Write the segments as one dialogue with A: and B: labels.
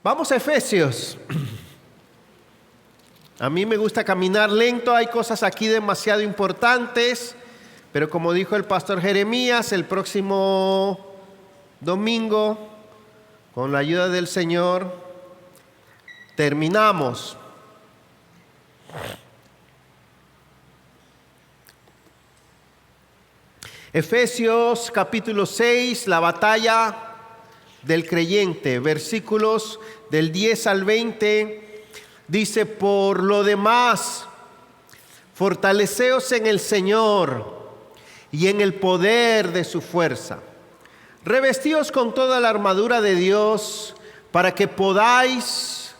A: Vamos a Efesios. A mí me gusta caminar lento, hay cosas aquí demasiado importantes, pero como dijo el pastor Jeremías, el próximo domingo, con la ayuda del Señor, terminamos. Efesios capítulo 6, la batalla del creyente, versículos del 10 al 20, dice: por lo demás, fortaleceos en el Señor y en el poder de su fuerza. Revestíos con toda la armadura de Dios para que podáis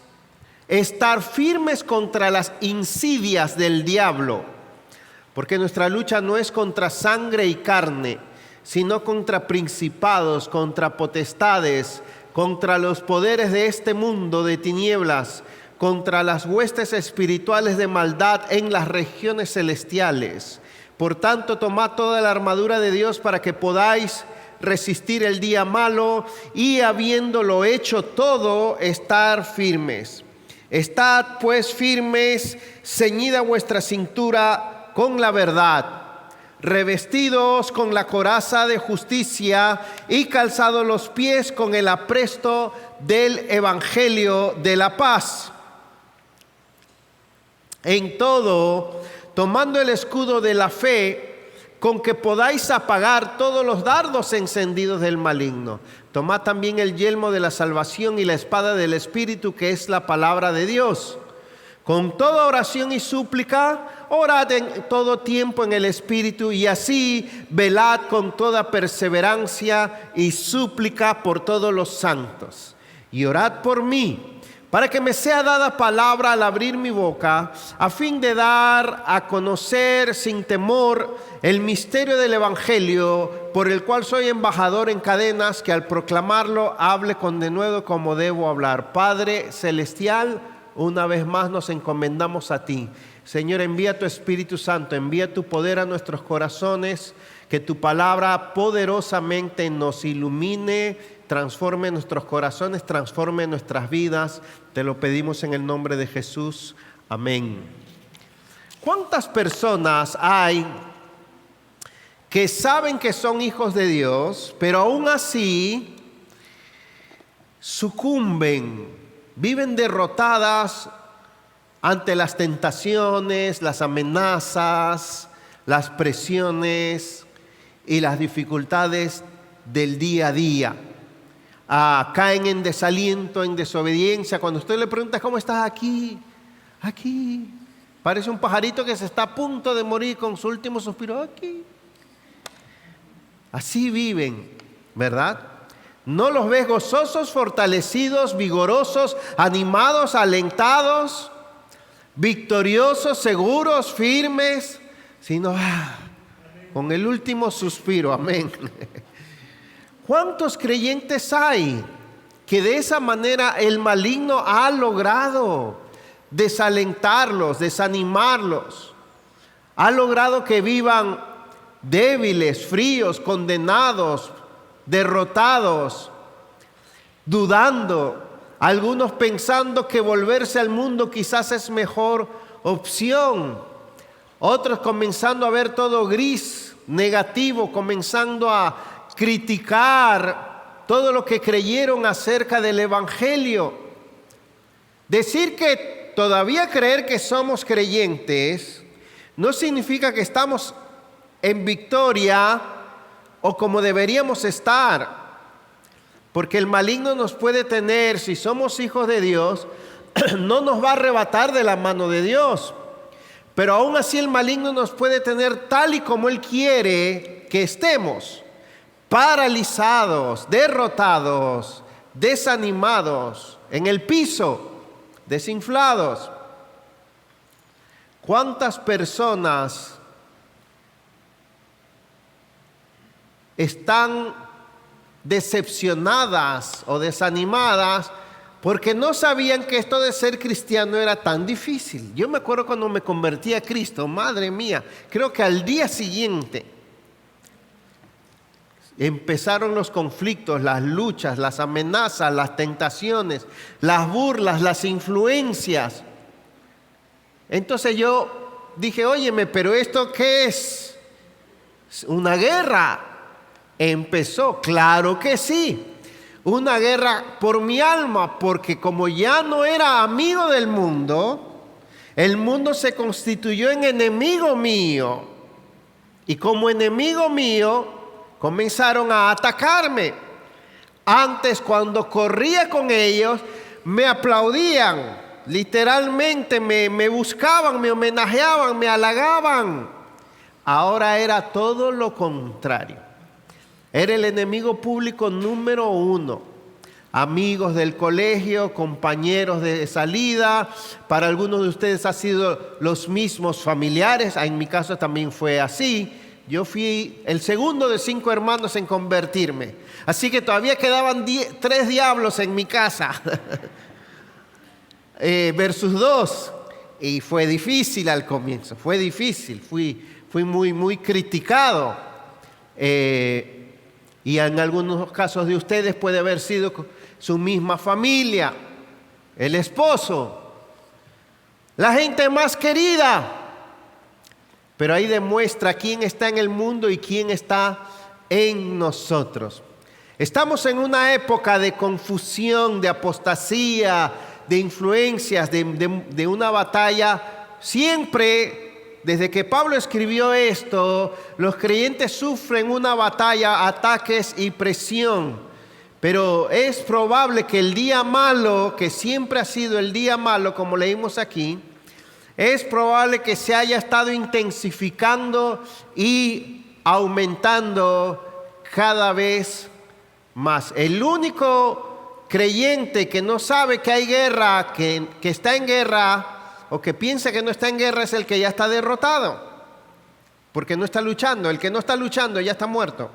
A: estar firmes contra las insidias del diablo. Porque nuestra lucha no es contra sangre y carne, sino contra principados, contra potestades, contra los poderes de este mundo de tinieblas, contra las huestes espirituales de maldad en las regiones celestiales. Por tanto, tomad toda la armadura de Dios para que podáis resistir el día malo y, habiéndolo hecho todo, estar firmes. Estad pues firmes, ceñida vuestra cintura con la verdad, revestidos con la coraza de justicia y calzados los pies con el apresto del evangelio de la paz. En todo, tomando el escudo de la fe, con que podáis apagar todos los dardos encendidos del maligno. Tomad también el yelmo de la salvación y la espada del Espíritu, que es la palabra de Dios. Con toda oración y súplica, orad en todo tiempo en el Espíritu, y así velad con toda perseverancia y súplica por todos los santos. Y orad por mí, para que me sea dada palabra al abrir mi boca, a fin de dar a conocer sin temor el misterio del Evangelio, por el cual soy embajador en cadenas, que al proclamarlo hable con denuedo como debo hablar. Padre celestial, una vez más nos encomendamos a ti. Señor, envía tu Espíritu Santo, envía tu poder a nuestros corazones, que tu palabra poderosamente nos ilumine, transforme nuestros corazones, transforme nuestras vidas. Te lo pedimos en el nombre de Jesús. Amén. ¿Cuántas personas hay que saben que son hijos de Dios, pero aún así sucumben, viven derrotadas ante las tentaciones, las amenazas, las presiones y las dificultades del día a día? Caen en desaliento, en desobediencia. Cuando usted le pregunta: ¿cómo estás? Aquí. Parece un pajarito que se está a punto de morir con su último suspiro. Aquí. Así viven, ¿verdad? No los ves gozosos, fortalecidos, vigorosos, animados, alentados, victoriosos, seguros, firmes, sino con el último suspiro. Amén. ¿Cuántos creyentes hay que de esa manera el maligno ha logrado desalentarlos, desanimarlos? Ha logrado que vivan débiles, fríos, condenados, derrotados, dudando, algunos pensando que volverse al mundo quizás es mejor opción, otros comenzando a ver todo gris, negativo, comenzando a criticar todo lo que creyeron acerca del Evangelio. Decir que todavía creer que somos creyentes no significa que estamos en victoria o como deberíamos estar, porque el maligno nos puede tener, si somos hijos de Dios, no nos va a arrebatar de la mano de Dios, pero aún así el maligno nos puede tener tal y como Él quiere que estemos, paralizados, derrotados, desanimados, en el piso, desinflados. ¿Cuántas personas están decepcionadas o desanimadas porque no sabían que esto de ser cristiano era tan difícil? Yo me acuerdo cuando me convertí a Cristo, madre mía, creo que al día siguiente empezaron los conflictos, las luchas, las amenazas, las tentaciones, las burlas, las influencias. Entonces yo dije, óyeme, pero ¿esto qué es? ¿Una guerra? Empezó, claro que sí. Una guerra por mi alma, porque como ya no era amigo del mundo, el mundo se constituyó en enemigo mío. Y como enemigo mío, comenzaron a atacarme. Antes, cuando corría con ellos, me aplaudían. Literalmente me buscaban, me homenajeaban, me halagaban. Ahora era todo lo contrario. Era el enemigo público número 1. Amigos del colegio, compañeros de salida. Para algunos de ustedes ha sido los mismos familiares. En mi caso también fue así. Yo fui el segundo de 5 hermanos en convertirme. Así que todavía quedaban 3 diablos en mi casa. Versus 2. Y fue difícil al comienzo. Fue difícil. Fui muy criticado. Y en algunos casos de ustedes puede haber sido su misma familia, el esposo, la gente más querida. Pero ahí demuestra quién está en el mundo y quién está en nosotros. Estamos en una época de confusión, de apostasía, de influencias, de una batalla. Siempre, desde que Pablo escribió esto, los creyentes sufren una batalla, ataques y presión. Pero es probable que el día malo, que siempre ha sido el día malo, como leímos aquí, es probable que se haya estado intensificando y aumentando cada vez más. El único creyente que no sabe que hay guerra, que está en guerra, o que piensa que no está en guerra, es el que ya está derrotado, porque no está luchando. El que no está luchando ya está muerto,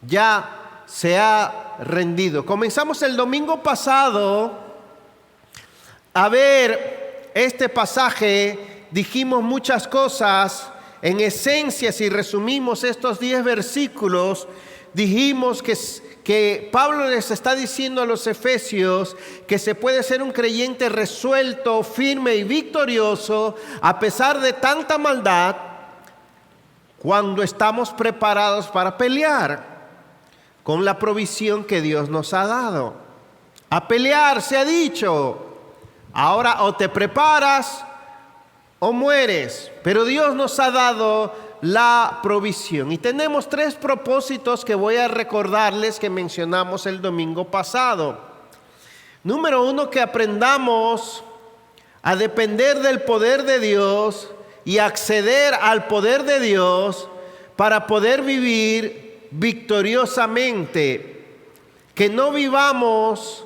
A: ya se ha rendido. Comenzamos el domingo pasado a ver este pasaje, dijimos muchas cosas. En esencia, si resumimos estos 10 versículos, dijimos que Pablo les está diciendo a los efesios que se puede ser un creyente resuelto, firme y victorioso a pesar de tanta maldad cuando estamos preparados para pelear con la provisión que Dios nos ha dado. A pelear, se ha dicho. Ahora o te preparas o mueres. Pero Dios nos ha dado la provisión. Y tenemos 3 propósitos que voy a recordarles que mencionamos el domingo pasado. Número 1, que aprendamos a depender del poder de Dios y acceder al poder de Dios para poder vivir victoriosamente. Que no vivamos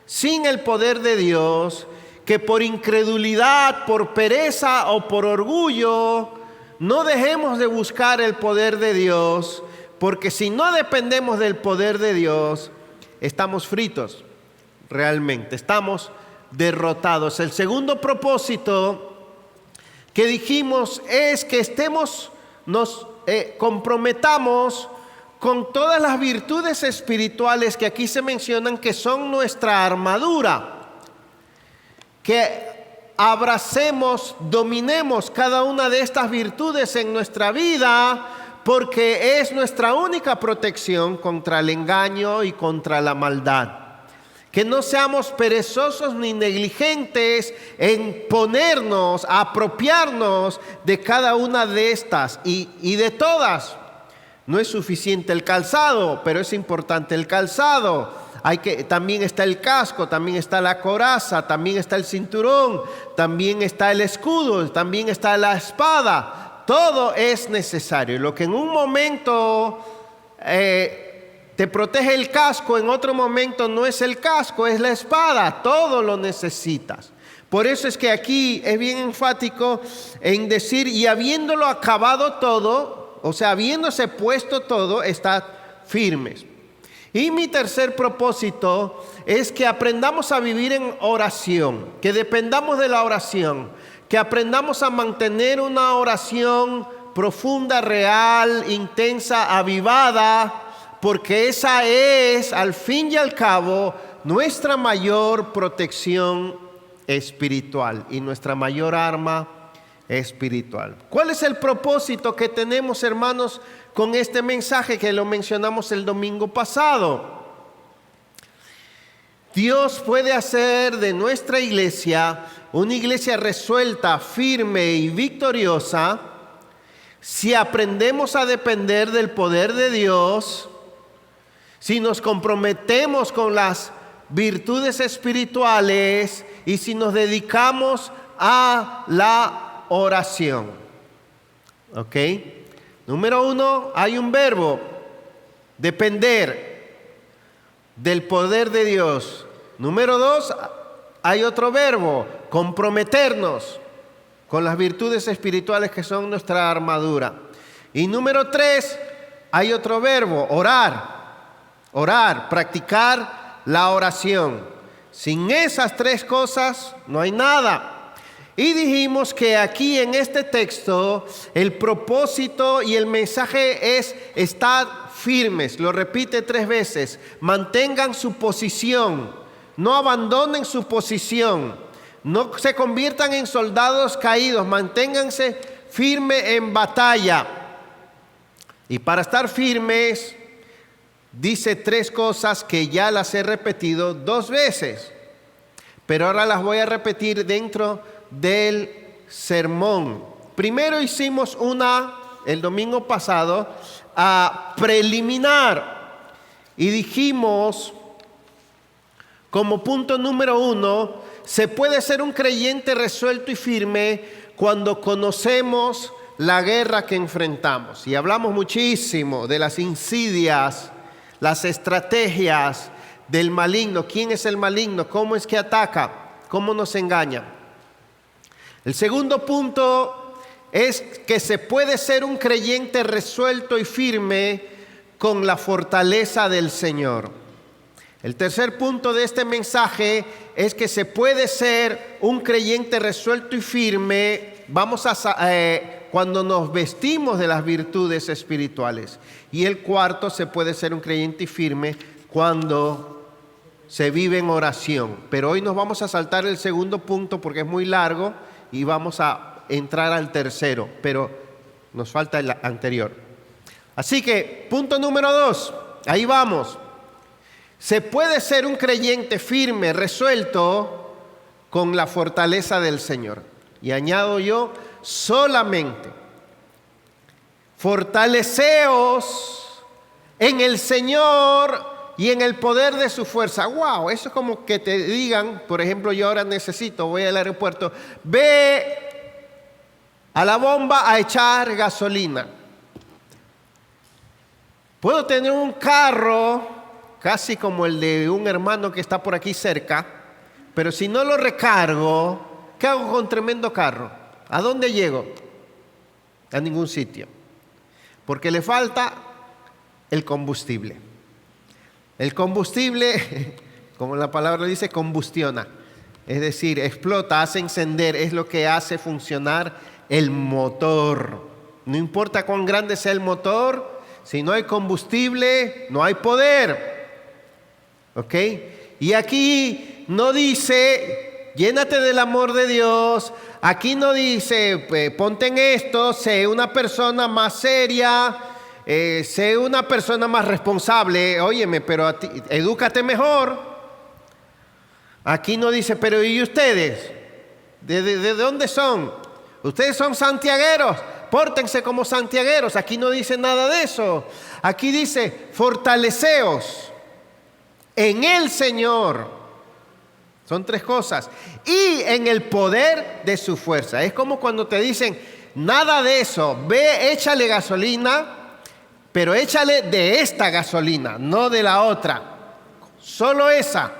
A: sin el poder de Dios, que por incredulidad, por pereza o por orgullo no dejemos de buscar el poder de Dios, porque si no dependemos del poder de Dios, estamos fritos, realmente, estamos derrotados. El segundo propósito que dijimos es que nos comprometamos con todas las virtudes espirituales que aquí se mencionan, que son nuestra armadura. Que abracemos, dominemos cada una de estas virtudes en nuestra vida, porque es nuestra única protección contra el engaño y contra la maldad. Que no seamos perezosos ni negligentes en ponernos, a apropiarnos de cada una de estas y de todas. No es suficiente el calzado, pero es importante el calzado. También está el casco, también está la coraza, también está el cinturón, también está el escudo, también está la espada. Todo es necesario. Lo que en un momento te protege el casco, en otro momento no es el casco, es la espada. Todo lo necesitas. Por eso es que aquí es bien enfático en decir, y habiéndolo acabado todo, o sea, habiéndose puesto todo, estad firmes. Y mi tercer propósito es que aprendamos a vivir en oración, que dependamos de la oración, que aprendamos a mantener una oración profunda, real, intensa, avivada, porque esa es, al fin y al cabo, nuestra mayor protección espiritual y nuestra mayor arma espiritual. ¿Cuál es el propósito que tenemos, hermanos, con este mensaje que lo mencionamos el domingo pasado? Dios puede hacer de nuestra iglesia una iglesia resuelta, firme y victoriosa si aprendemos a depender del poder de Dios, si nos comprometemos con las virtudes espirituales y si nos dedicamos a la oración. ¿Ok? Número 1, hay un verbo, depender del poder de Dios. Número 2, hay otro verbo, comprometernos con las virtudes espirituales que son nuestra armadura. Y número 3, hay otro verbo, orar, practicar la oración. Sin esas tres cosas no hay nada. Y dijimos que aquí en este texto el propósito y el mensaje es: estad firmes. Lo repite 3 veces. Mantengan su posición. No abandonen su posición. No se conviertan en soldados caídos. Manténganse firmes en batalla. Y para estar firmes, dice 3 cosas que ya las he repetido 2 veces. Pero ahora las voy a repetir dentro del sermón. Primero hicimos una, el domingo pasado, preliminar. Y dijimos, como punto número 1, se puede ser un creyente resuelto y firme cuando conocemos la guerra que enfrentamos. Y hablamos muchísimo de las insidias, las estrategias del maligno. ¿Quién es el maligno? ¿Cómo es que ataca? ¿Cómo nos engaña? El segundo punto es que se puede ser un creyente resuelto y firme con la fortaleza del Señor. El tercer punto de este mensaje es que se puede ser un creyente resuelto y firme cuando nos vestimos de las virtudes espirituales. Y el cuarto, se puede ser un creyente y firme cuando se vive en oración. Pero hoy nos vamos a saltar el segundo punto porque es muy largo y vamos a entrar al tercero, pero nos falta el anterior. Así que, punto número 2, ahí vamos. Se puede ser un creyente firme, resuelto, con la fortaleza del Señor. Y añado yo, solamente fortaleceos en el Señor y en el poder de su fuerza. Wow, eso es como que te digan, por ejemplo, yo ahora voy al aeropuerto, ve a la bomba a echar gasolina. Puedo tener un carro casi como el de un hermano que está por aquí cerca, pero si no lo recargo, ¿qué hago con tremendo carro? ¿A dónde llego? A ningún sitio, porque le falta el combustible. El combustible, como la palabra dice, combustiona, es decir, explota, hace encender, es lo que hace funcionar el motor. No importa cuán grande sea el motor, si no hay combustible, no hay poder. ¿Ok? Y aquí no dice, llénate del amor de Dios. Aquí no dice, ponte en esto, sé una persona más seria, sé una persona más responsable. Óyeme, pero edúcate mejor. Aquí no dice, pero ¿y ustedes? ¿De dónde son? Ustedes son santiagueros, pórtense como santiagueros. Aquí no dice nada de eso. Aquí dice, fortaleceos en el Señor. Son 3 cosas. Y en el poder de su fuerza. Es como cuando te dicen, nada de eso, ve, échale gasolina, pero échale de esta gasolina, no de la otra. Solo esa.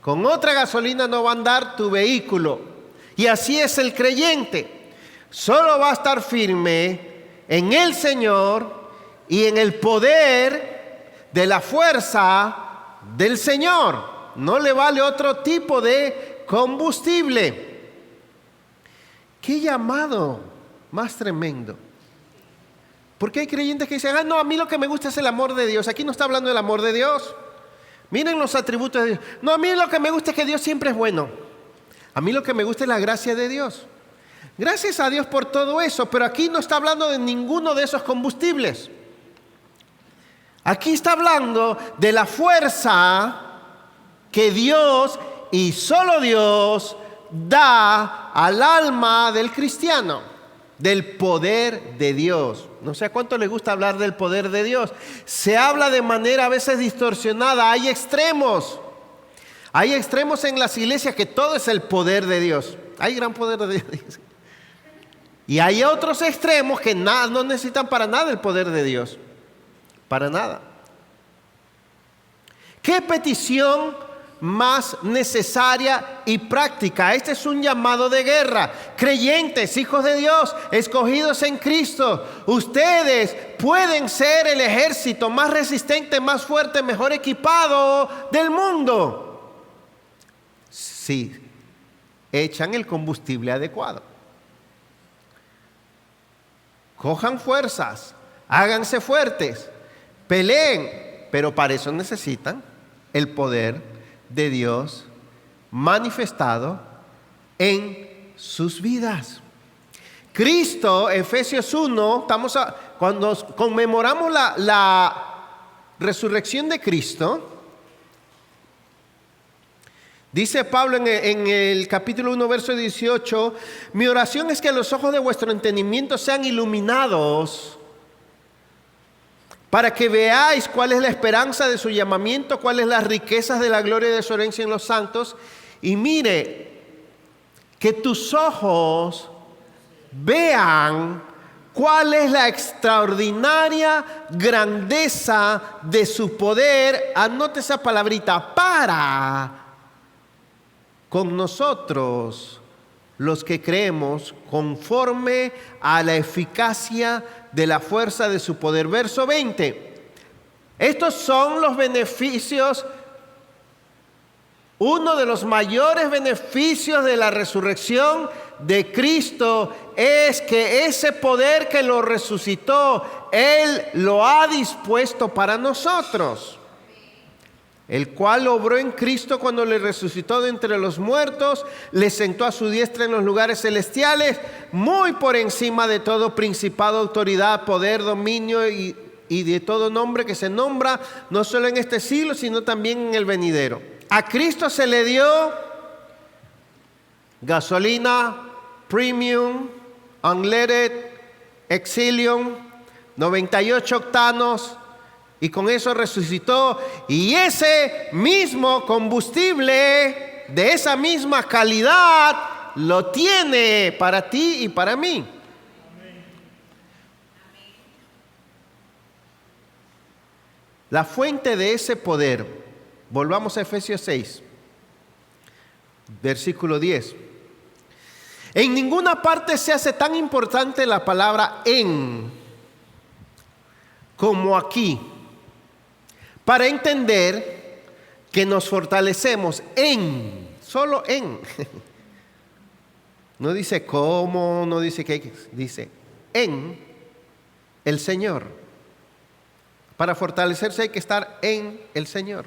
A: Con otra gasolina no va a andar tu vehículo. Y así es el creyente. Solo va a estar firme en el Señor y en el poder de la fuerza del Señor. No le vale otro tipo de combustible. ¡Qué llamado más tremendo! Porque hay creyentes que dicen, no, a mí lo que me gusta es el amor de Dios. Aquí no está hablando del amor de Dios. Miren los atributos de Dios. No, a mí lo que me gusta es que Dios siempre es bueno. A mí lo que me gusta es la gracia de Dios. Gracias a Dios por todo eso, pero aquí no está hablando de ninguno de esos combustibles. Aquí está hablando de la fuerza que Dios y solo Dios da al alma del cristiano, del poder de Dios. No sé a cuánto le gusta hablar del poder de Dios. Se habla de manera a veces distorsionada. Hay extremos en las iglesias que todo es el poder de Dios. Hay gran poder de Dios. Y hay otros extremos que no necesitan para nada el poder de Dios. Para nada. ¿Qué petición más necesaria y práctica? Este es un llamado de guerra. Creyentes, hijos de Dios, escogidos en Cristo, ustedes pueden ser el ejército más resistente, más fuerte, mejor equipado del mundo. Si echan el combustible adecuado. Cojan fuerzas, háganse fuertes, peleen, pero para eso necesitan el poder de Dios manifestado en sus vidas. Cristo, Efesios 1, cuando conmemoramos la resurrección de Cristo, dice Pablo en el capítulo 1, verso 18, mi oración es que los ojos de vuestro entendimiento sean iluminados para que veáis cuál es la esperanza de su llamamiento, cuáles las riquezas de la gloria de su herencia en los santos. Y mire, que tus ojos vean cuál es la extraordinaria grandeza de su poder. Anote esa palabrita, para con nosotros los que creemos, conforme a la eficacia de la fuerza de su poder. Verso 20. Estos son los beneficios, uno de los mayores beneficios de la resurrección de Cristo es que ese poder que lo resucitó, Él lo ha dispuesto para nosotros. El cual obró en Cristo cuando le resucitó de entre los muertos, le sentó a su diestra en los lugares celestiales, muy por encima de todo principado, autoridad, poder, dominio y de todo nombre que se nombra, no solo en este siglo, sino también en el venidero. A Cristo se le dio gasolina, premium, unleaded, exilium, 98 octanos, y con eso resucitó. Y ese mismo combustible de esa misma calidad lo tiene para ti y para mí. Amén. La fuente de ese poder, volvamos a Efesios 6, versículo 10. En ninguna parte se hace tan importante la palabra en como aquí, para entender que nos fortalecemos solo en. No dice cómo, no dice qué, dice en el Señor. Para fortalecerse hay que estar en el Señor.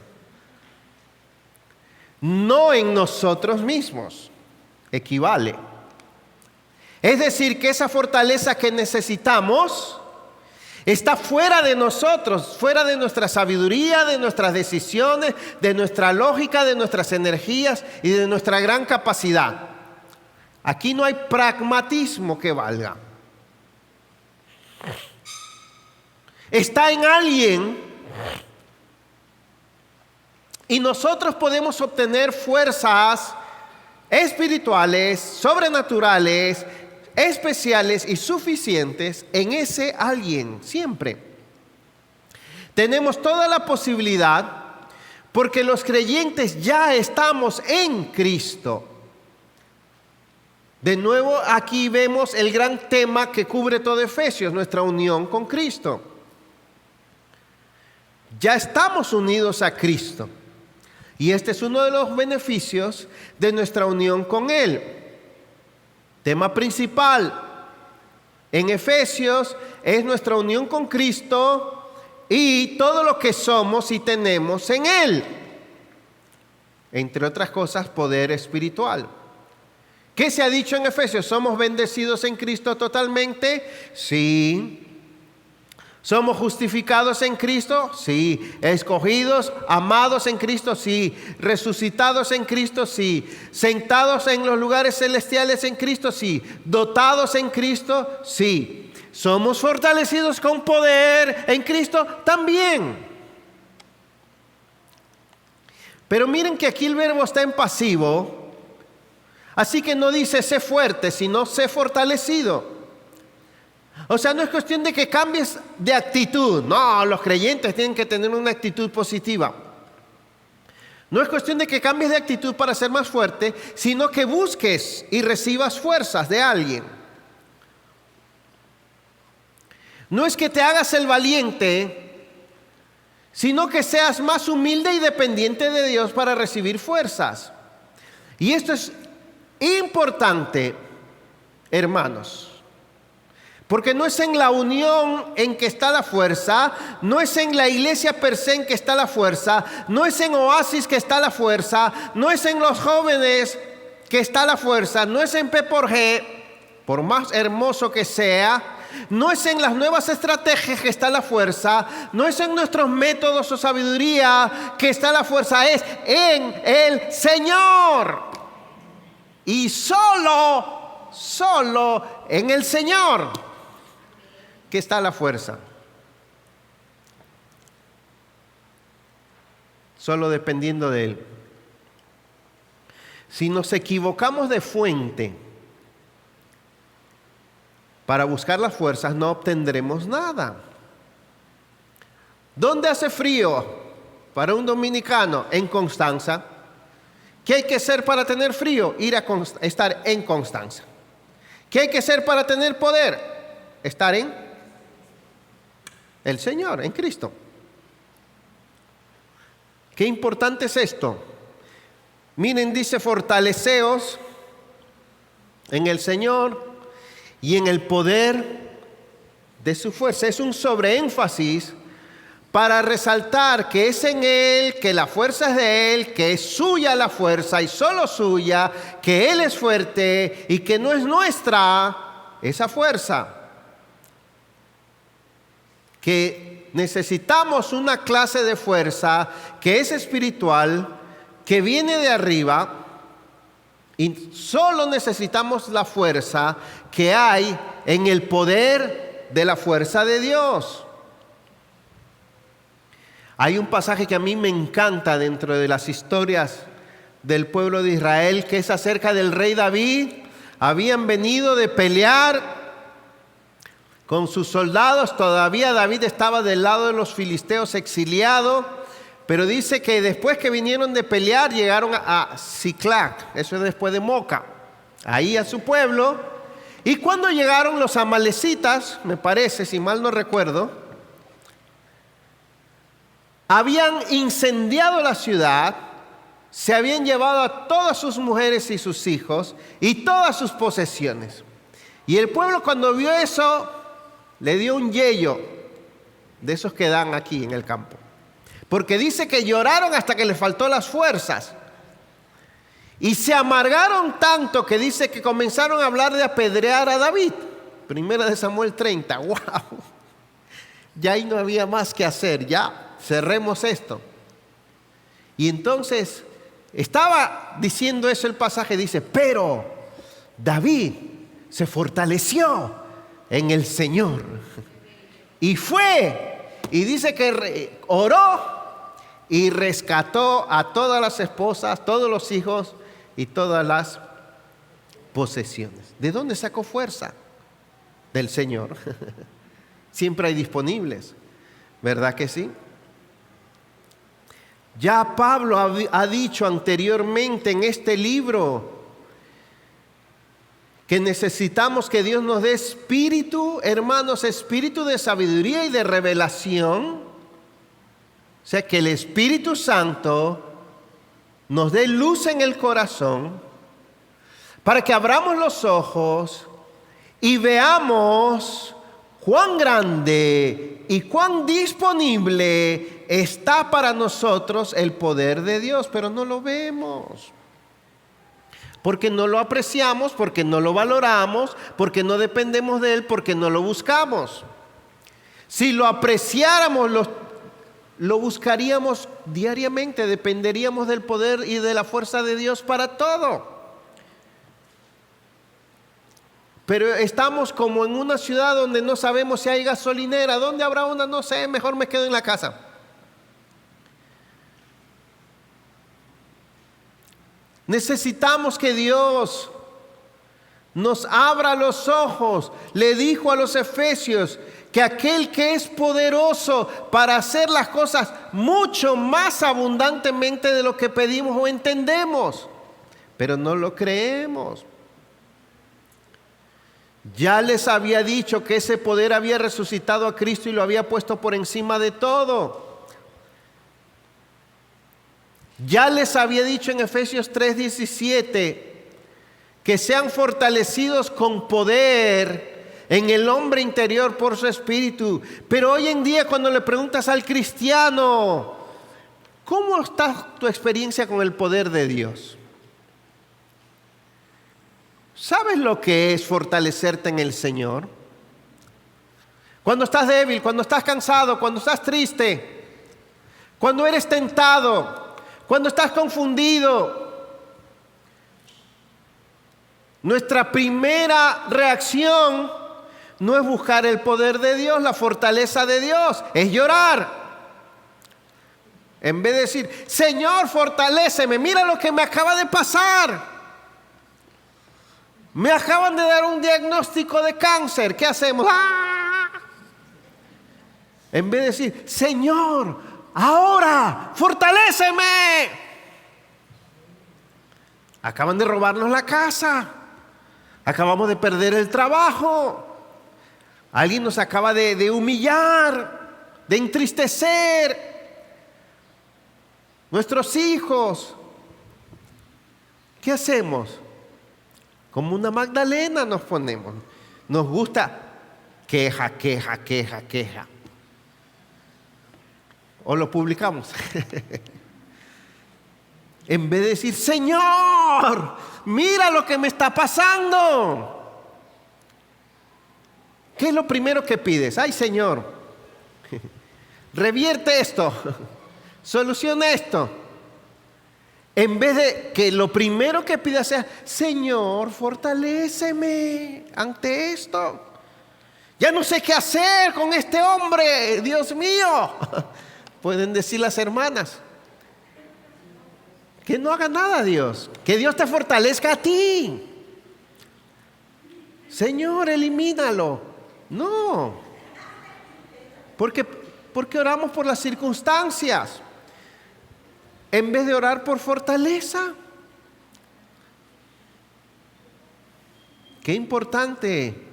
A: No en nosotros mismos, equivale. Es decir, que esa fortaleza que necesitamos está fuera de nosotros, fuera de nuestra sabiduría, de nuestras decisiones, de nuestra lógica, de nuestras energías y de nuestra gran capacidad. Aquí no hay pragmatismo que valga. Está en alguien y nosotros podemos obtener fuerzas espirituales, sobrenaturales, especiales y suficientes en ese alguien, siempre. Tenemos toda la posibilidad porque los creyentes ya estamos en Cristo. De nuevo aquí vemos el gran tema que cubre todo Efesios, nuestra unión con Cristo. Ya estamos unidos a Cristo y este es uno de los beneficios de nuestra unión con Él. Tema principal, En Efesios es nuestra unión con Cristo y todo lo que somos y tenemos en Él. Entre otras cosas, poder espiritual. ¿Qué se ha dicho en Efesios? ¿Somos bendecidos en Cristo totalmente? Sí. ¿Somos justificados en Cristo? Sí. ¿Escogidos, amados en Cristo? Sí. ¿Resucitados en Cristo? Sí. ¿Sentados en los lugares celestiales en Cristo? Sí. ¿Dotados en Cristo? Sí. ¿Somos fortalecidos con poder en Cristo? También. Pero miren que aquí el verbo está en pasivo, así que no dice sé fuerte, sino sé fortalecido. O sea, no es cuestión de que cambies de actitud. No, los creyentes tienen que tener una actitud positiva. No es cuestión de que cambies de actitud para ser más fuerte, sino que busques y recibas fuerzas de alguien. No es que te hagas el valiente, sino que seas más humilde y dependiente de Dios para recibir fuerzas. Y esto es importante, hermanos, porque no es en la unión en que está la fuerza, no es en la iglesia per se en que está la fuerza, no es en Oasis que está la fuerza, no es en los jóvenes que está la fuerza, no es en P4G, por más hermoso que sea. No es en las nuevas estrategias que está la fuerza, no es en nuestros métodos o sabiduría que está la fuerza, es en el Señor. Y solo en el Señor que está la fuerza. Solo dependiendo de Él. Si nos equivocamos de fuente para buscar las fuerzas, no obtendremos nada. ¿Dónde hace frío para un dominicano? En Constanza. ¿Qué hay que hacer para tener frío? Estar en Constanza. ¿Qué hay que hacer para tener poder? Estar en el Señor, en Cristo. Qué importante es esto. Miren, dice fortaleceos en el Señor y en el poder de su fuerza. Es un sobreénfasis para resaltar que es en Él, que la fuerza es de Él, que es suya la fuerza y solo suya, que Él es fuerte y que no es nuestra esa fuerza. Que necesitamos una clase de fuerza que es espiritual, que viene de arriba. Y solo necesitamos la fuerza que hay en el poder de la fuerza de Dios. Hay un pasaje que a mí me encanta dentro de las historias del pueblo de Israel, que es acerca del rey David. Habían venido de pelear con sus soldados. Todavía David estaba del lado de los filisteos exiliado. Pero dice que después que vinieron de pelear, llegaron a Siclac, eso es después de Moca, ahí a su pueblo. Y cuando llegaron los amalecitas, me parece, si mal no recuerdo, habían incendiado la ciudad, se habían llevado a todas sus mujeres y sus hijos y todas sus posesiones. Y el pueblo, cuando vio eso, le dio un yello de esos que dan aquí en el campo. Porque dice que lloraron hasta que les faltó las fuerzas. Y se amargaron tanto que dice que comenzaron a hablar de apedrear a David. Primera de Samuel 30. ¡Wow! Ya ahí no había más que hacer. Ya cerremos esto. Y entonces estaba diciendo eso el pasaje. Dice, pero David se fortaleció en el Señor. Y fue. Y dice que oró. Y rescató a todas las esposas, todos los hijos y todas las posesiones. ¿De dónde sacó fuerza? Del Señor. Siempre hay disponibles, ¿verdad que sí? Ya Pablo ha dicho anteriormente en este libro que necesitamos que Dios nos dé espíritu, hermanos, espíritu de sabiduría y de revelación. O sea, que el Espíritu Santo nos dé luz en el corazón para que abramos los ojos y veamos cuán grande y cuán disponible está para nosotros el poder de Dios, pero no lo vemos. Porque no lo apreciamos, porque no lo valoramos, porque no dependemos de Él, porque no lo buscamos. Si lo apreciáramos, lo buscaríamos diariamente, dependeríamos del poder y de la fuerza de Dios para todo. Pero estamos como en una ciudad donde no sabemos si hay gasolinera. ¿Dónde habrá una? No sé, mejor me quedo en la casa. Necesitamos que Dios nos abra los ojos. Le dijo a los efesios que aquel que es poderoso para hacer las cosas mucho más abundantemente de lo que pedimos o entendemos, pero no lo creemos. Ya les había dicho que ese poder había resucitado a Cristo y lo había puesto por encima de todo. Ya les había dicho en Efesios 3:17 que sean fortalecidos con poder en el hombre interior por su espíritu. Pero hoy en día, cuando le preguntas al cristiano, ¿cómo está tu experiencia con el poder de Dios? ¿Sabes lo que es fortalecerte en el Señor? Cuando estás débil, cuando estás cansado, cuando estás triste, cuando eres tentado, cuando estás confundido, nuestra primera reacción no es buscar el poder de Dios, la fortaleza de Dios, es llorar. En vez de decir, Señor, fortaléceme, mira lo que me acaba de pasar. Me acaban de dar un diagnóstico de cáncer, ¿qué hacemos? ¡Ah! En vez de decir, Señor, ahora, fortaléceme. Acaban de robarnos la casa. Acabamos de perder el trabajo. Alguien nos acaba de humillar, de entristecer. Nuestros hijos. ¿Qué hacemos? Como una Magdalena nos ponemos. Nos gusta queja. O lo publicamos. En vez de decir, Señor, mira lo que me está pasando. ¿Qué es lo primero que pides? Ay, Señor, revierte esto, soluciona esto. En vez de que lo primero que pidas sea, Señor, fortaléceme ante esto. Ya no sé qué hacer con este hombre, Dios mío. Pueden decir las hermanas. Que no haga nada Dios, que Dios te fortalezca a ti. Señor, elimínalo. No, porque oramos por las circunstancias en vez de orar por fortaleza. Qué importante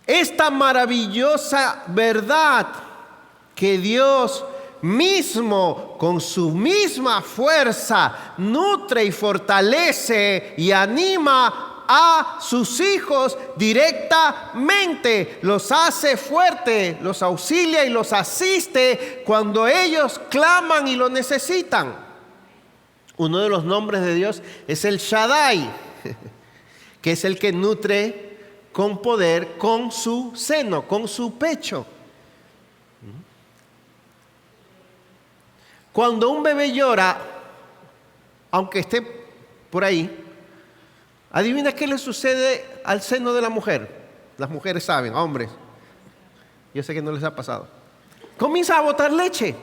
A: esta maravillosa verdad que Dios mismo, con su misma fuerza, nutre y fortalece y anima a sus hijos directamente. Los hace fuertes, los auxilia y los asiste cuando ellos claman y lo necesitan. Uno de los nombres de Dios es el Shaddai, que es el que nutre con poder, con su seno, con su pecho. Cuando un bebé llora, aunque esté por ahí, adivina qué le sucede al seno de la mujer. Las mujeres saben, hombres. Yo sé que no les ha pasado. Comienza a botar leche.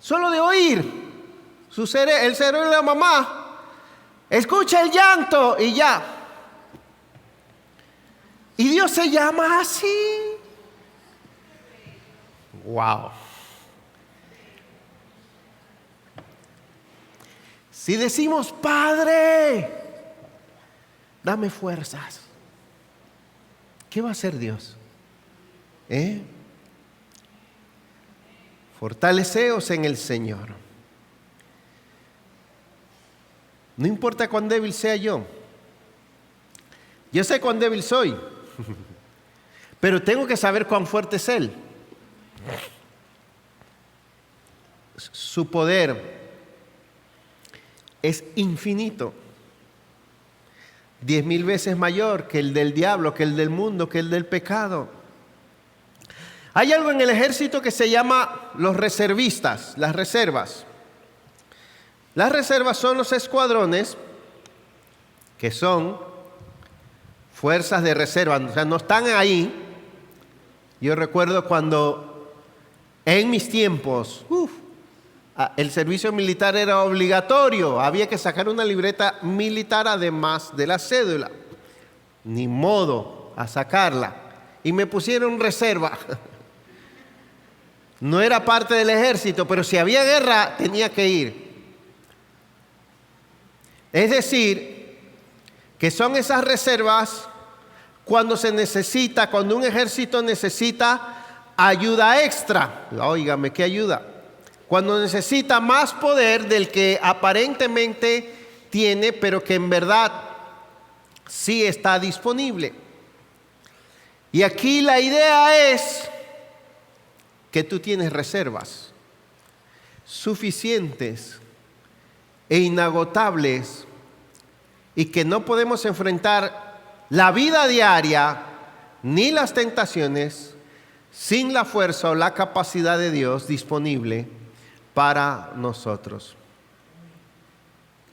A: Solo de oír el cerebro de la mamá. Escucha el llanto y ya. Y Dios se llama así. Wow. Si decimos, Padre, dame fuerzas, ¿qué va a hacer Dios? Fortaleceos en el Señor. No importa cuán débil sea yo. Yo sé cuán débil soy, pero tengo que saber cuán fuerte es Él. Su poder es infinito, 10,000 veces mayor que el del diablo, que el del mundo, que el del pecado. Hay algo en el ejército que se llama los reservistas, las reservas. Las reservas son los escuadrones que son fuerzas de reserva, o sea, no están ahí. Yo recuerdo cuando en mis tiempos, el servicio militar era obligatorio, había que sacar una libreta militar además de la cédula. Ni modo a sacarla. Y me pusieron reserva. No era parte del ejército, pero si había guerra tenía que ir. Es decir, que son esas reservas cuando se necesita, cuando un ejército necesita ayuda extra. Óigame, ¿qué ayuda? Cuando necesita más poder del que aparentemente tiene, pero que en verdad sí está disponible. Y aquí la idea es que tú tienes reservas suficientes e inagotables y que no podemos enfrentar la vida diaria ni las tentaciones sin la fuerza o la capacidad de Dios disponible para nosotros.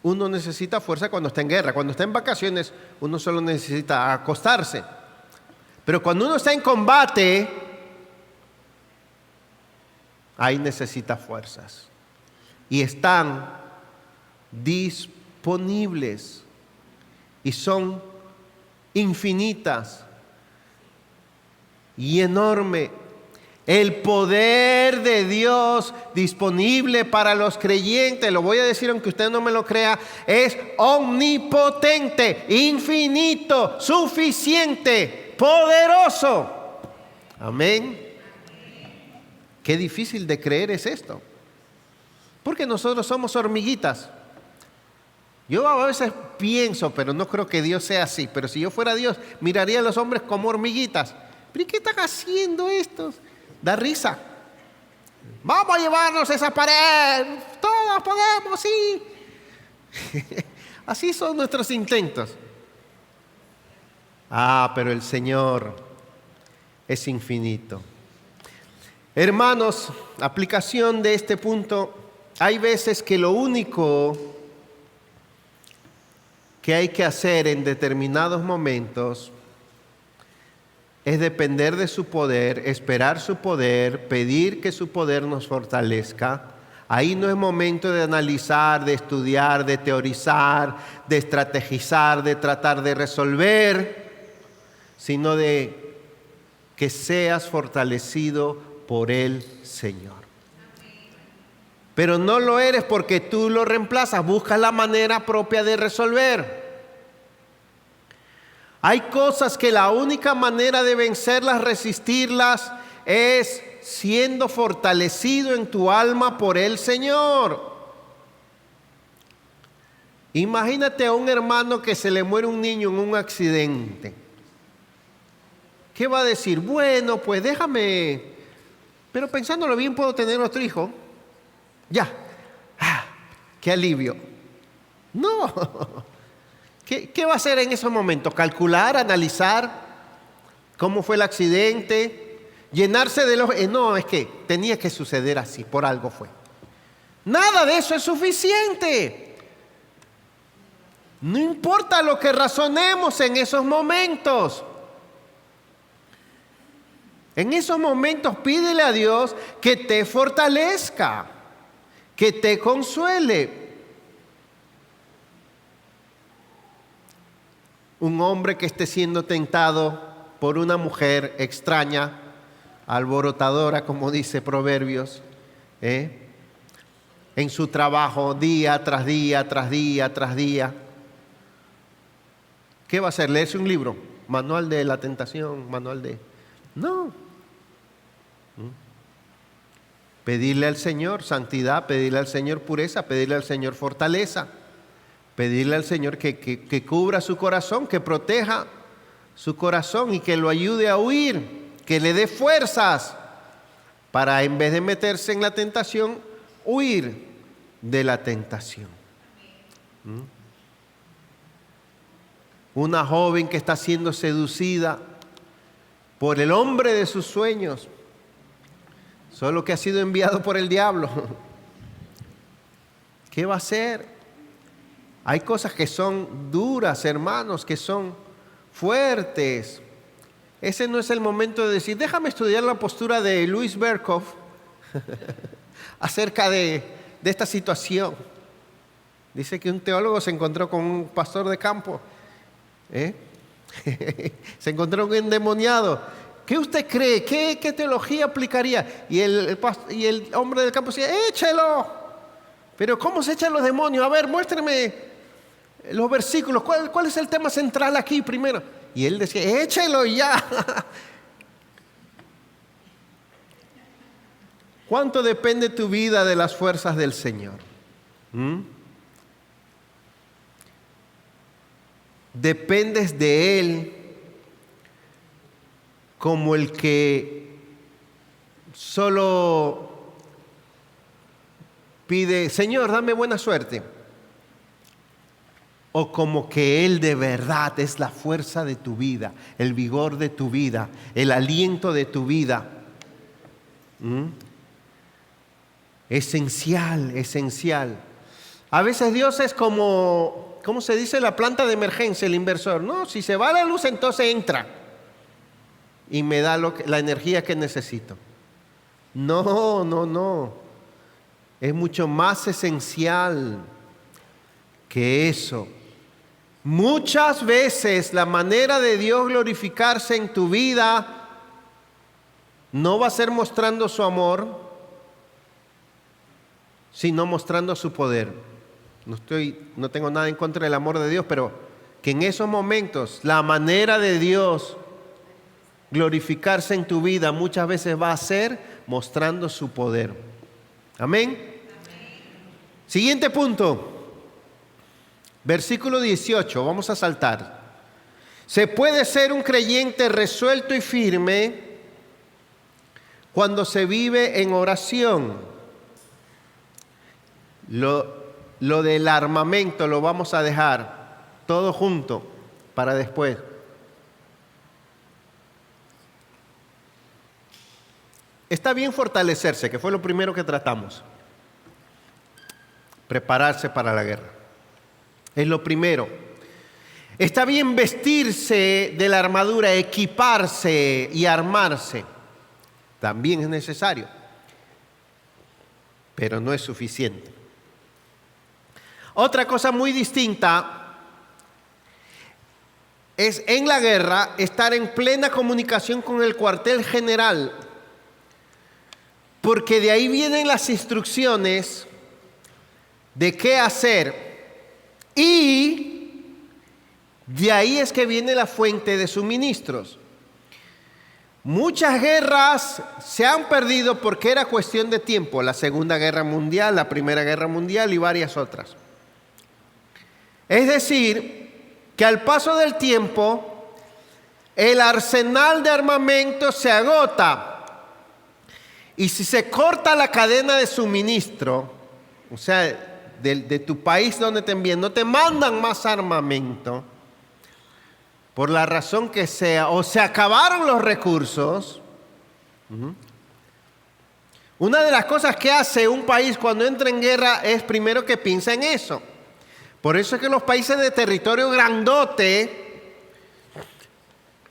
A: Uno necesita fuerza cuando está en guerra. Cuando está en vacaciones, uno solo necesita acostarse. Pero cuando uno está en combate, ahí necesita fuerzas. Y están disponibles. Y son infinitas y enorme. El poder de Dios disponible para los creyentes, lo voy a decir aunque usted no me lo crea, es omnipotente, infinito, suficiente, poderoso. Amén. Qué difícil de creer es esto, porque nosotros somos hormiguitas. Yo a veces pienso, pero no creo que Dios sea así, pero si yo fuera Dios, miraría a los hombres como hormiguitas. ¿Pero qué están haciendo estos? Da risa. Vamos a llevarnos esa pared. Todos podemos, sí. Así son nuestros intentos. Pero el Señor es infinito. Hermanos, aplicación de este punto. Hay veces que lo único que hay que hacer en determinados momentos es depender de su poder, esperar su poder, pedir que su poder nos fortalezca. Ahí no es momento de analizar, de estudiar, de teorizar, de estrategizar, de tratar de resolver, sino de que seas fortalecido por el Señor. Pero no lo eres porque tú lo reemplazas, busca la manera propia de resolver. Hay cosas que la única manera de vencerlas, resistirlas, es siendo fortalecido en tu alma por el Señor. Imagínate a un hermano que se le muere un niño en un accidente. ¿Qué va a decir? Bueno, pues déjame, pero pensándolo bien puedo tener otro hijo. Ya, qué alivio. No. ¿Qué va a hacer en esos momentos? ¿Calcular, analizar cómo fue el accidente? ¿Llenarse de los... No, es que tenía que suceder así, por algo fue. Nada de eso es suficiente. No importa lo que razonemos en esos momentos. En esos momentos pídele a Dios que te fortalezca, que te consuele. Un hombre que esté siendo tentado por una mujer extraña, alborotadora, como dice Proverbios, en su trabajo, día tras día, tras día, tras día. ¿Qué va a hacer? ¿Leerse un libro? Manual de la tentación, manual de... No. Pedirle al Señor santidad, pedirle al Señor pureza, pedirle al Señor fortaleza. Pedirle al Señor que cubra su corazón, que proteja su corazón y que lo ayude a huir, que le dé fuerzas para, en vez de meterse en la tentación, huir de la tentación. Una joven que está siendo seducida por el hombre de sus sueños, solo que ha sido enviado por el diablo. ¿Qué va a hacer? Hay cosas que son duras, hermanos, que son fuertes. Ese no es el momento de decir, déjame estudiar la postura de Luis Berkhoff acerca de esta situación. Dice que un teólogo se encontró con un pastor de campo. Se encontró un endemoniado. ¿Qué usted cree? ¿Qué teología aplicaría? Y el hombre del campo decía, échelo. Pero ¿cómo se echan los demonios? A ver, muéstreme los versículos. ¿Cuál es el tema central aquí primero? Y él decía, échelo y ya. ¿Cuánto depende tu vida de las fuerzas del Señor? Dependes de Él como el que solo pide, Señor, dame buena suerte. O como que Él de verdad es la fuerza de tu vida, el vigor de tu vida, el aliento de tu vida. Esencial, esencial. A veces Dios es como, ¿cómo se dice? La planta de emergencia, el inversor. No, si se va la luz, entonces entra y me da la energía que necesito. No. Es mucho más esencial que eso. Muchas veces la manera de Dios glorificarse en tu vida no va a ser mostrando su amor, sino mostrando su poder. No tengo nada en contra del amor de Dios, pero que en esos momentos la manera de Dios glorificarse en tu vida muchas veces va a ser mostrando su poder. Amén. Siguiente punto. Versículo 18, vamos a saltar. Se puede ser un creyente resuelto y firme cuando se vive en oración. Lo del armamento lo vamos a dejar todo junto para después. Está bien fortalecerse, que fue lo primero que tratamos. Prepararse para la guerra. Es lo primero. Está bien vestirse de la armadura, equiparse y armarse. También es necesario. Pero no es suficiente. Otra cosa muy distinta es en la guerra estar en plena comunicación con el cuartel general. Porque de ahí vienen las instrucciones de qué hacer. Y de ahí es que viene la fuente de suministros. Muchas guerras se han perdido porque era cuestión de tiempo. La Segunda Guerra Mundial, la Primera Guerra Mundial y varias otras. Es decir, que al paso del tiempo, el arsenal de armamento se agota. Y si se corta la cadena de suministro, o sea, de tu país donde te envían, no te mandan más armamento, por la razón que sea, o se acabaron los recursos. Una de las cosas que hace un país cuando entra en guerra es primero que piensa en eso. Por eso es que los países de territorio grandote,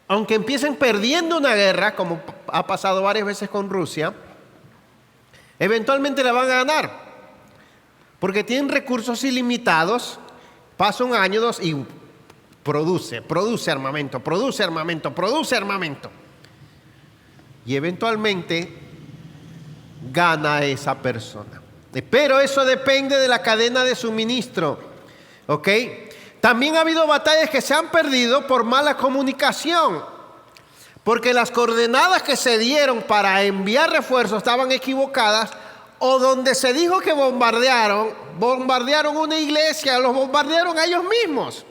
A: aunque empiecen perdiendo una guerra, como ha pasado varias veces con Rusia, eventualmente la van a ganar. Porque tienen recursos ilimitados, pasa un año, dos y produce armamento. Y eventualmente gana esa persona. Pero eso depende de la cadena de suministro. ¿Ok? También ha habido batallas que se han perdido por mala comunicación. Porque las coordenadas que se dieron para enviar refuerzos estaban equivocadas. O donde se dijo que bombardearon una iglesia, los bombardearon a ellos mismos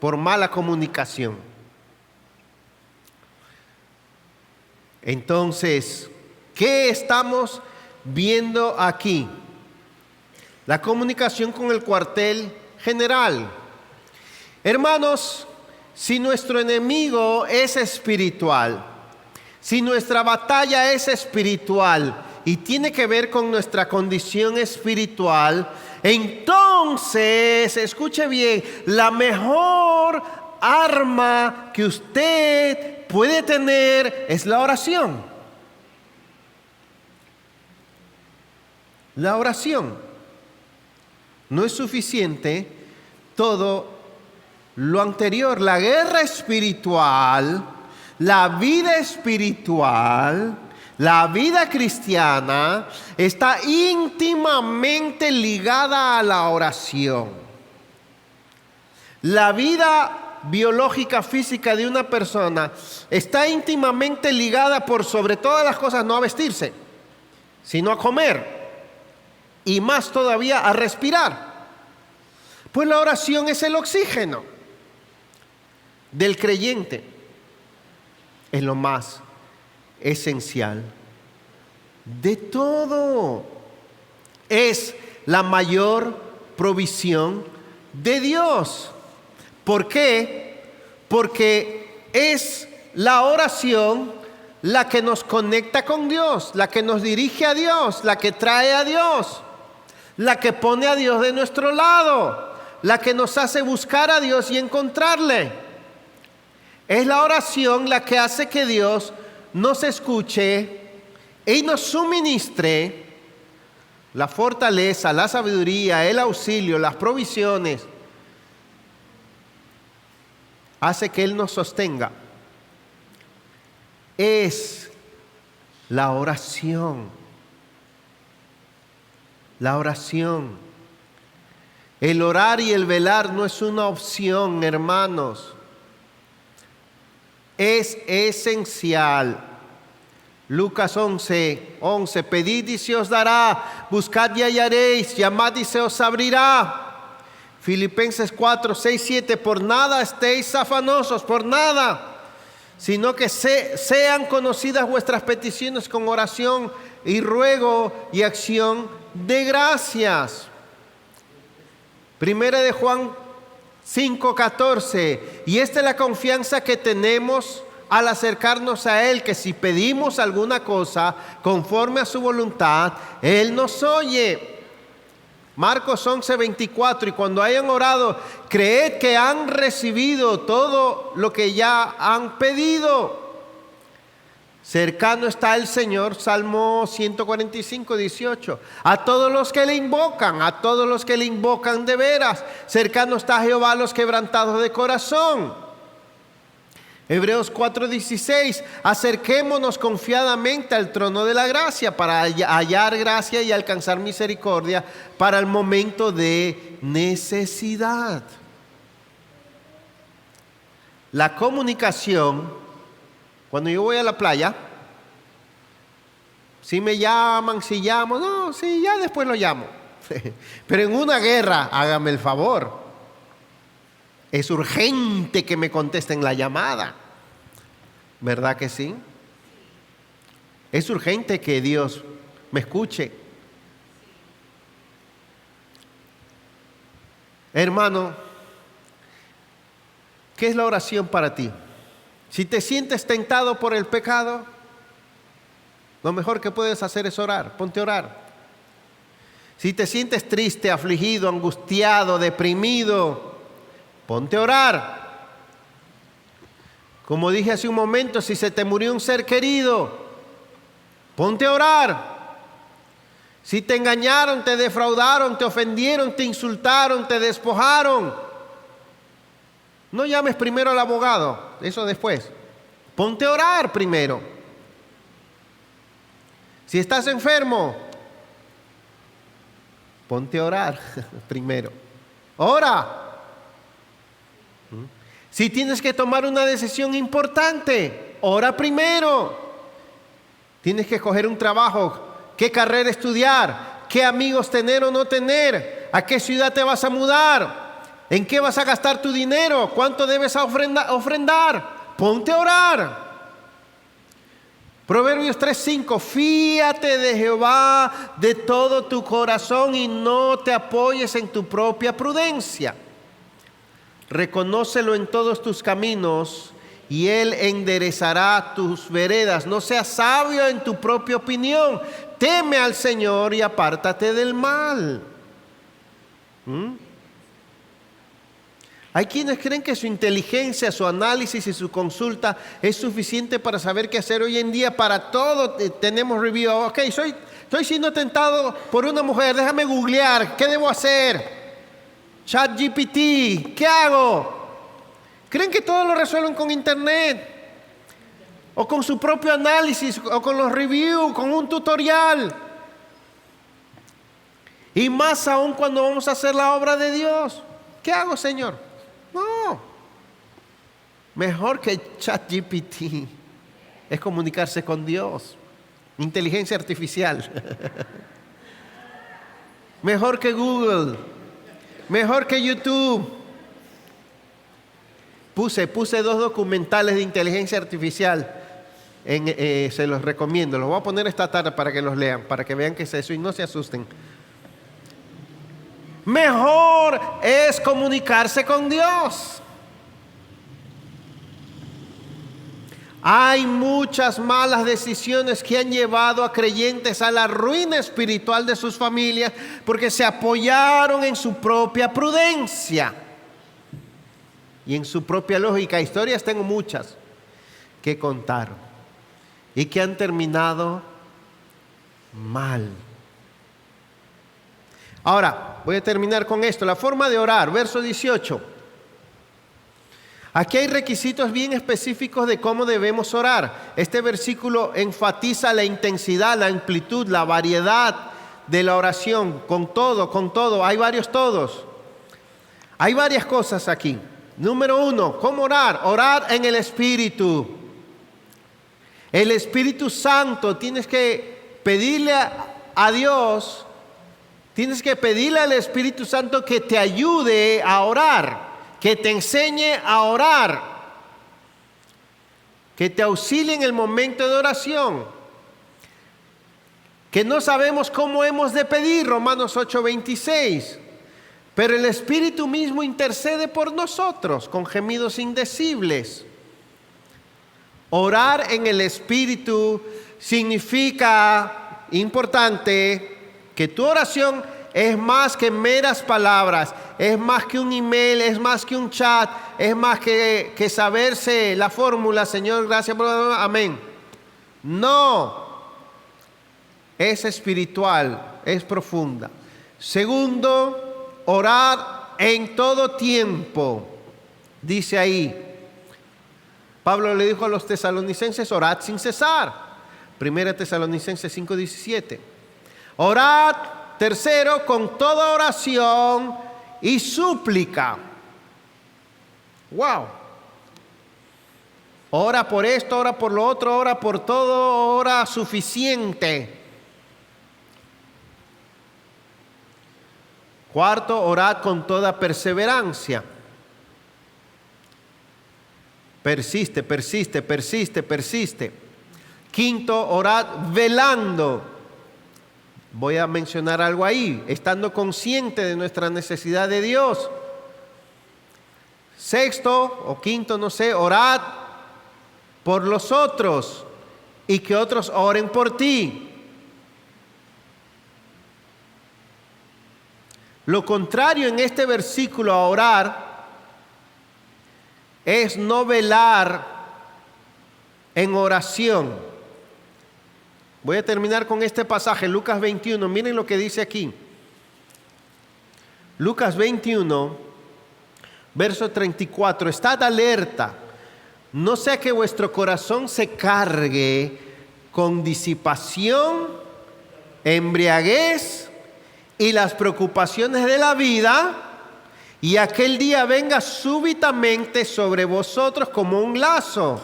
A: por mala comunicación. Entonces, ¿qué estamos viendo aquí? La comunicación con el cuartel general. Hermanos, si nuestro enemigo es espiritual, si nuestra batalla es espiritual y tiene que ver con nuestra condición espiritual, entonces, escuche bien, la mejor arma que usted puede tener es la oración. La oración. No es suficiente todo lo anterior. La guerra espiritual, la vida espiritual, la vida cristiana está íntimamente ligada a la oración. La vida biológica, física de una persona está íntimamente ligada por sobre todas las cosas no a vestirse, sino a comer y más todavía a respirar. Pues la oración es el oxígeno del creyente. Es lo más esencial de todo. Es la mayor provisión de Dios. ¿Por qué? Porque es la oración la que nos conecta con Dios, la que nos dirige a Dios, la que trae a Dios, la que pone a Dios de nuestro lado, la que nos hace buscar a Dios y encontrarle. Es la oración la que hace que Dios nos escuche y nos suministre la fortaleza, la sabiduría, el auxilio, las provisiones. Hace que Él nos sostenga. Es la oración. La oración. El orar y el velar no es una opción, hermanos. Es esencial. Lucas 11:11. Pedid y se os dará, buscad y hallaréis, llamad y se os abrirá. Filipenses 4:6-7. Por nada estéis afanosos, por nada, sino que sean conocidas vuestras peticiones con oración y ruego y acción de gracias. Primera de Juan 5:14. Y esta es la confianza que tenemos al acercarnos a Él, que si pedimos alguna cosa conforme a su voluntad, Él nos oye. Marcos 11:24. Y cuando hayan orado, creed que han recibido todo lo que ya han pedido. Cercano está el Señor, Salmo 145:18. A todos los que le invocan, a todos los que le invocan de veras. Cercano está Jehová a los quebrantados de corazón. Hebreos 4:16. Acerquémonos confiadamente al trono de la gracia para hallar gracia y alcanzar misericordia para el momento de necesidad. La comunicación. Cuando yo voy a la playa, si me llaman, si llamo, no, sí, ya después lo llamo. Pero en una guerra, hágame el favor, es urgente que me contesten la llamada. ¿Verdad que sí? Es urgente que Dios me escuche. Hermano, ¿qué es la oración para ti? Si te sientes tentado por el pecado, lo mejor que puedes hacer es orar. Ponte a orar. Si te sientes triste, afligido, angustiado, deprimido, ponte a orar. Como dije hace un momento, si se te murió un ser querido, ponte a orar. Si te engañaron, te defraudaron, te ofendieron, te insultaron, te despojaron, no llames primero al abogado, eso después. Ponte a orar primero. Si estás enfermo, ponte a orar primero. Ora. Si tienes que tomar una decisión importante, ora primero. Tienes que escoger un trabajo, qué carrera estudiar, qué amigos tener o no tener, a qué ciudad te vas a mudar. ¿En qué vas a gastar tu dinero? ¿Cuánto debes ofrendar? Ponte a orar. Proverbios 3:5, fíate de Jehová de todo tu corazón y no te apoyes en tu propia prudencia. Reconócelo en todos tus caminos y Él enderezará tus veredas. No seas sabio en tu propia opinión. Teme al Señor y apártate del mal. Hay quienes creen que su inteligencia, su análisis y su consulta es suficiente para saber qué hacer hoy en día. Para todo tenemos review. Ok, estoy siendo tentado por una mujer, déjame googlear, ¿qué debo hacer? ChatGPT, ¿qué hago? ¿Creen que todo lo resuelven con internet? O con su propio análisis, o con los reviews, con un tutorial. Y más aún cuando vamos a hacer la obra de Dios. ¿Qué hago, Señor? No. Mejor que ChatGPT es comunicarse con Dios. Inteligencia artificial. Mejor que Google. Mejor que YouTube. Puse 2 documentales de inteligencia artificial. Se los recomiendo. Los voy a poner esta tarde para que los lean, para que vean qué es eso y no se asusten. Mejor es comunicarse con Dios. Hay muchas malas decisiones que han llevado a creyentes a la ruina espiritual de sus familias porque se apoyaron en su propia prudencia y en su propia lógica. Historias tengo muchas que contar y que han terminado mal. Ahora, voy a terminar con esto. La forma de orar, verso 18. Aquí hay requisitos bien específicos de cómo debemos orar. Este versículo enfatiza la intensidad, la amplitud, la variedad de la oración. Con todo. Hay varios todos. Hay varias cosas aquí. Número 1, ¿cómo orar? Orar en el Espíritu. El Espíritu Santo, tienes que pedirle a Dios. Tienes que pedirle al Espíritu Santo que te ayude a orar, que te enseñe a orar, que te auxilie en el momento de oración, que no sabemos cómo hemos de pedir, Romanos 8:26, pero el Espíritu mismo intercede por nosotros con gemidos indecibles. Orar en el Espíritu significa, importante, que tu oración es más que meras palabras, es más que un email, es más que un chat, es más que saberse la fórmula, Señor, gracias por amén. No, es espiritual, es profunda. Segundo, orar en todo tiempo. Dice ahí, Pablo le dijo a los tesalonicenses, orad sin cesar. 1 Tesalonicenses 5:17. Orad, tercero, con toda oración y súplica. Wow. Ora por esto, ora por lo otro, ora por todo, ora suficiente. Cuarto, orad con toda perseverancia. Persiste. Quinto, orad velando. Voy a mencionar algo ahí, estando consciente de nuestra necesidad de Dios. Sexto o quinto, no sé, orad por los otros y que otros oren por ti. Lo contrario en este versículo a orar es no velar en oración. Voy a terminar con este pasaje, Lucas 21. Miren lo que dice aquí. Lucas 21, verso 34. Estad alerta, no sea que vuestro corazón se cargue con disipación, embriaguez y las preocupaciones de la vida, y aquel día venga súbitamente sobre vosotros como un lazo.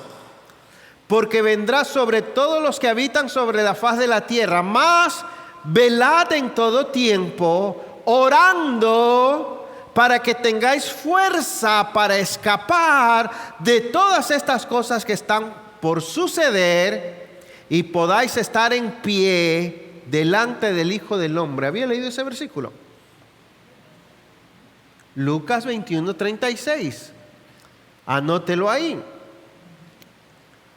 A: Porque vendrá sobre todos los que habitan sobre la faz de la tierra. Mas velad en todo tiempo, orando para que tengáis fuerza para escapar de todas estas cosas que están por suceder y podáis estar en pie delante del Hijo del Hombre. ¿Había leído ese versículo? Lucas 21:36. Anótelo ahí.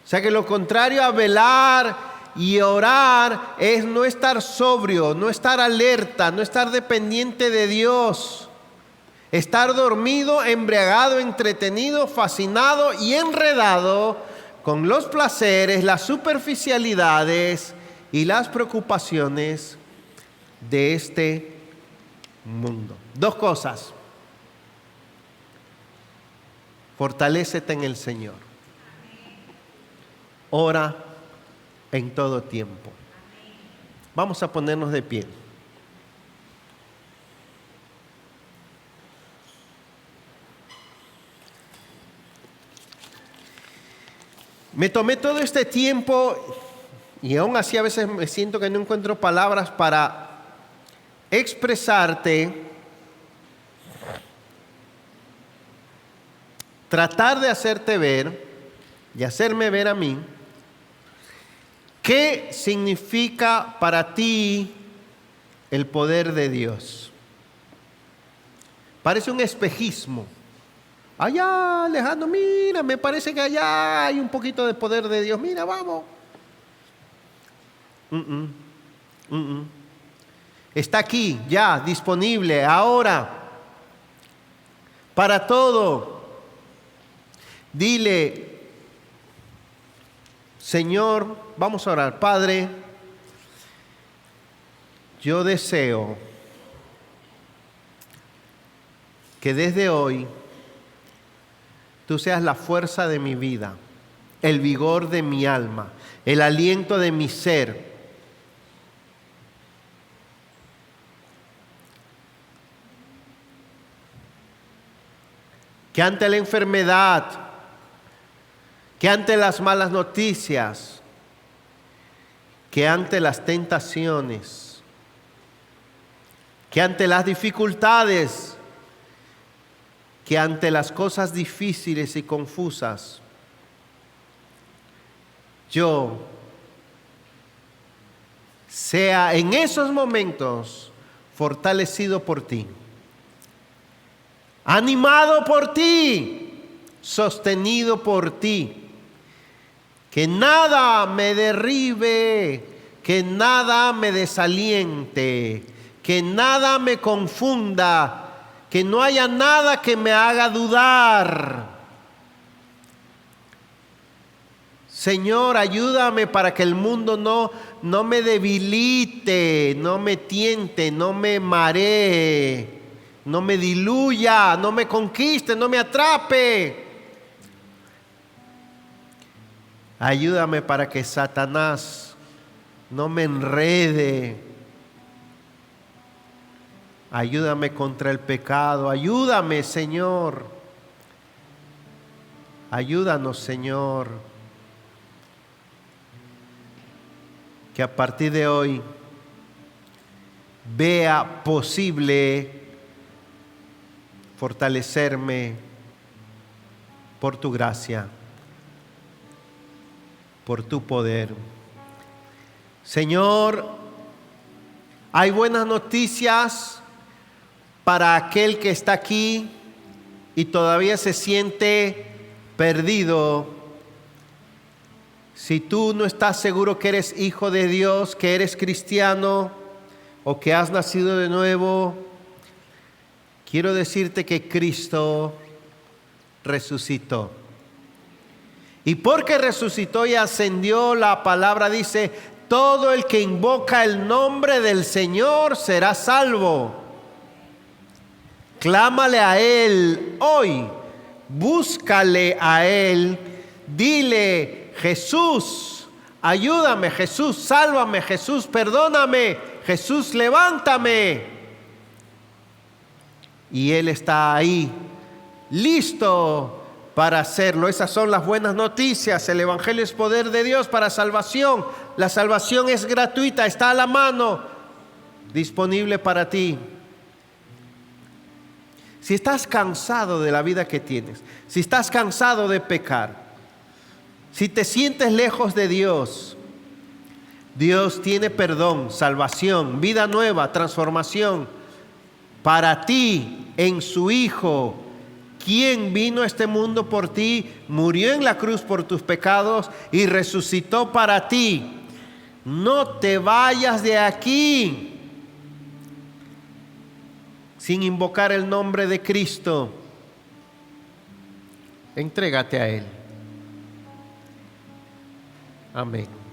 A: O sea que lo contrario a velar y orar es no estar sobrio, no estar alerta, no estar dependiente de Dios. Estar dormido, embriagado, entretenido, fascinado y enredado con los placeres, las superficialidades y las preocupaciones de este mundo. Dos cosas. Fortalécete en el Señor. Ora en todo tiempo. Vamos a ponernos de pie. Me tomé todo este tiempo y aún así a veces me siento que no encuentro palabras para expresarte, tratar de hacerte ver y hacerme ver a mí qué significa para ti el poder de Dios. Parece un espejismo. Allá, lejano, mira, me parece que allá hay un poquito de poder de Dios. Mira, vamos. Está aquí, ya, disponible, ahora, para todo. Dile, Señor, vamos a orar. Padre, yo deseo que desde hoy Tú seas la fuerza de mi vida, el vigor de mi alma, el aliento de mi ser. Que ante la enfermedad, que ante las malas noticias, que ante las tentaciones, que ante las dificultades, que ante las cosas difíciles y confusas, yo sea en esos momentos fortalecido por ti, animado por ti, sostenido por ti, que nada me derribe, que nada me desaliente, que nada me confunda, que no haya nada que me haga dudar. Señor, ayúdame para que el mundo no me debilite, no me tiente, no me maree, no me diluya, no me conquiste, no me atrape. Ayúdame para que Satanás no me enrede. Ayúdame contra el pecado. Ayúdame, Señor. Ayúdanos, Señor. Que a partir de hoy vea posible fortalecerme por tu gracia, por tu poder. Señor, hay buenas noticias para aquel que está aquí y todavía se siente perdido. Si tú no estás seguro que eres hijo de Dios, que eres cristiano o que has nacido de nuevo, quiero decirte que Cristo resucitó. Y porque resucitó y ascendió, la palabra dice, todo el que invoca el nombre del Señor será salvo. Clámale a Él hoy, búscale a Él, dile, Jesús, ayúdame, Jesús, sálvame, Jesús, perdóname, Jesús, levántame. Y Él está ahí, listo para hacerlo. Esas son las buenas noticias. El Evangelio es poder de Dios para salvación. La salvación es gratuita, está a la mano, disponible para ti. Si estás cansado de la vida que tienes, si estás cansado de pecar, si te sientes lejos de Dios, Dios tiene perdón, salvación, vida nueva, transformación para ti en su Hijo, quien vino a este mundo por ti, murió en la cruz por tus pecados y resucitó para ti. No te vayas de aquí sin invocar el nombre de Cristo. Entrégate a Él. Amén.